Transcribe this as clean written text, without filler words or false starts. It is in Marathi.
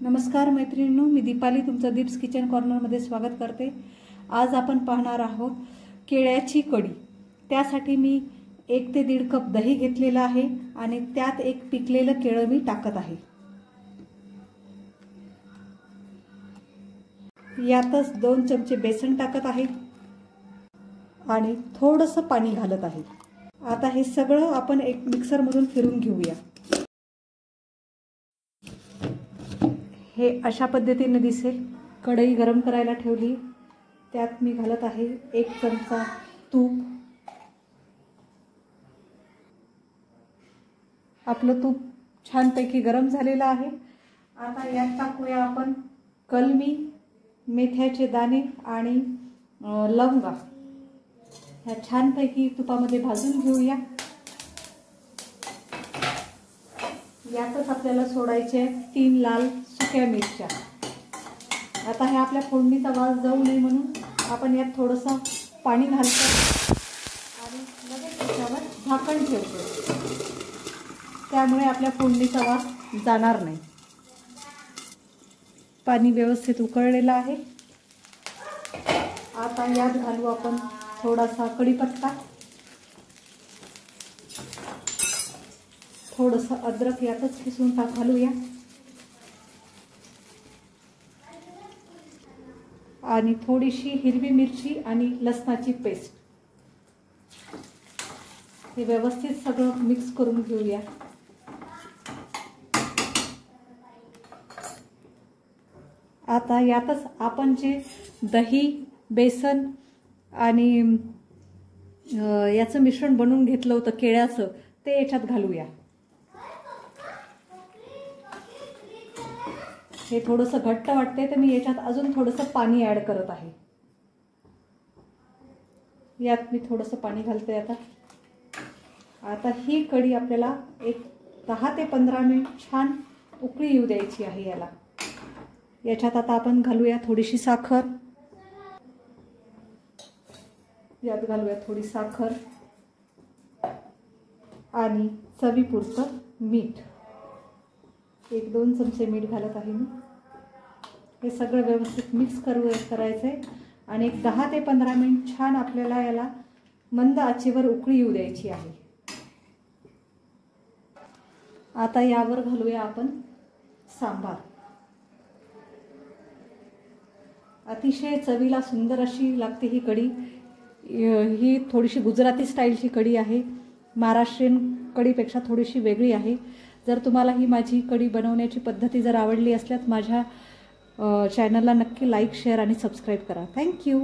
नमस्कार मैत्रिणींनो, मी दीपाली तुमचं दीप्स किचन कॉर्नरमध्ये स्वागत करते। आज आपण पाहणार आहोत केळ्याची कढी। त्यासाठी मी 1 ते 1.5 कप दही घेतलेलं आहे आणि त्यात एक पिकलेलं केळं मी टाकत आहे। यातच 2 चमचे बेसन टाकत आहे आणि थोडंसं पाणी घालत आहे। आता हे सगळं आपण एक मिक्सर मधून फिरून घेऊया। हे अशा पद्धतीने दिसेल। कढई गरम करायला ठेवली, त्यात मी घालत आहे 1 चमचा तूप। आपलं तूप छानपैकी गरम झालेलं आहे। आता यात टाकूया आपण कलमी, मेथ्याचे दाणे आणि लवंगा। ह्या छानपैकी तुपामध्ये भाजून घेऊया। यातच आपल्याला सोडायचे 3 लाल सुक्या मिरच्या। आता हे आपल्या फोडणीचा वास जाऊ नये म्हणून आपण यात थोडंसं पाणी घालतो आणि लगेच त्याच्यावर झाकण ठेवतो, त्यामुळे आपल्या फोडणीचा वास जाणार नाही। पाणी व्यवस्थित उकळलेलं आहे। आता यात घालू आपण थोडासा कढीपत्ता, थोडंसं अद्रक यातच किसून घालूया आणि थोडीशी हिरवी मिरची आणि लसणाची पेस्ट। हे व्यवस्थित सगळं मिक्स करून घेऊया। आता यातच आपण जे दही, बेसन आणि याचं मिश्रण बनवून घेतलं होतं केळ्याचं, ते याच्यात घालूया। हे थोडंसं घट्ट वाटते तर मी याच्यात अजून थोडंसं पाणी ॲड करत आहे। यात मी थोडंसं पाणी घालते। आता ही कढी आपल्याला एक 10 ते 15 मिनिट छान उकळी येऊ द्यायची आहे याला। याच्यात आता आपण घालूया थोडीशी साखर। यात घालूया थोडी साखर आणि चवीपुरतं मीठ। 1-2 चमचे मीठ घालत आहे मी। हे सगळं व्यवस्थित मिक्स करायचंय आणि एक 10 ते 15 मिनिट छान आपल्याला याला मंद आचेवर उकळी येऊ द्यायची आहे। आता यावर घालूया आपण सांबार। अतिशय चवीला सुंदर अशी लागते ही कढी। ही थोडीशी गुजराती स्टाईलची कढी आहे। महाराष्ट्रीयन कढीपेक्षा थोडीशी वेगळी आहे। जर तुम्हाला ही माझी कढी बनवण्याची पद्धती जर आवडली असल्यास माझ्या चॅनलला नक्की लाईक, शेअर आणि सबस्क्राईब करा। थँक्यू।